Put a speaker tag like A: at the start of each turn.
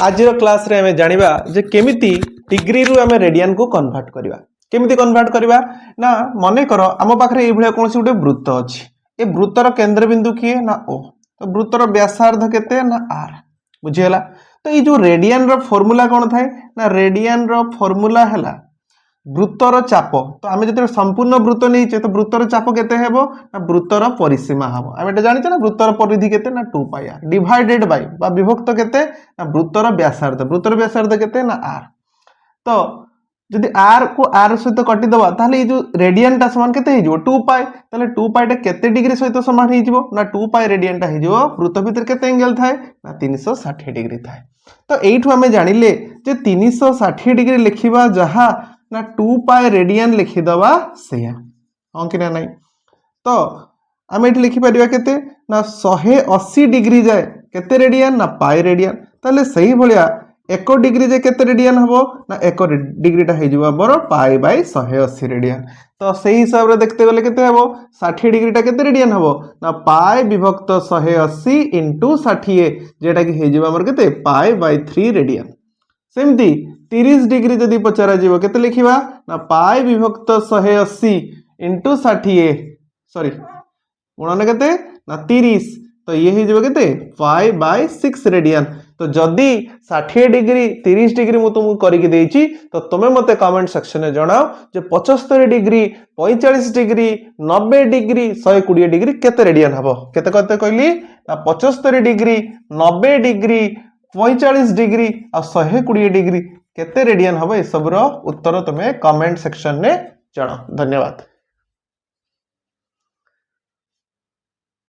A: आज क्लास रे हमें जानिबा जे केमिति डिग्री रु हमें रेडियन को कन्वर्ट करबा। केमिति कन्वर्ट करबा ना मने करो आम पाखरे ए भलिया कोनसी गुटे वृत्त अछि। ए वृत्तर केंद्र बिंदु किए ना ओ। तो वृत्तर व्यासार्ध केते ना आर। बुझियला। तो ये जो रेडियन रो फार्मूला कोन थाए ना रेडियन रो फार्मूला हला वृत्तर चाप। तो आम जो संपूर्ण वृत्त नहीं तो वृत्तर चाप केते हेबो ना वृत्तर परिसीमा हेबो। आम एटा जानिछ ना वृत्तर परिधि केते ना 2 पाई आर डिवाइडेड बाय बा विभक्त केते ना वृत्तर व्यासार्ध केते ना आर। तो जदि आर को आर सहित कटि दबा ताले ये जो रेडियन टा समान केते हे जो 2 पाई ताले 2 पाई टा केते डिग्री सहित समान हे जिवो ना 2 पाई रेडियन टा हे जिवो वृत्त भीतर केते एंगल थाए ना 360 डिग्री थाए। तो एइठु हमें जानिले जे 360 डिग्री लिखिबा जहा ना 2 पाई रेडियन लिखिदबा सेया हां कि ना नहीं। तो आम ये लिखि परिबा केते ना 180 डिग्री जाए केते रेडियन ना पाई रेडियन। ताले सही भलिया 1 डिग्री जे केते रेडियन हबो ना 1 डिग्री टा हे जिवो हमर पाई बाय 180 रेडियन। तो सही हिसाब रे देखते गले केते हबो 60 डिग्री टा केते रेडियन हबो ना पाई विभक्त 180 * 60 जेटा कि हे जिवो हमर केते पाई बाय 3 रेडियन। सेमती 30 डिग्री जदि पचारा जीवो केते लिखिबा ना पाई विभक्त 180 * 60 सॉरी गुणन केते ना 30। तो ये हे जिवो केते पाई बाय 6 रेडियन। तो जदि 60 डिग्री 30 डिग्री मु तुमको करिक देइची तो तुमे मते कमेंट सेक्शन में जणाओ जे 75 डिग्री 45 डिग्री 90 डिग्री 120 डिग्री केते रेडियन हबो। केते कहते कहली ना 75 डिग्री 90 डिग्री 45 डिग्री और 120 डिग्री केते रेडियन हबो। ए सब रो उत्तर तुमे कमेंट सेक्शन में जणाओ। धन्यवाद।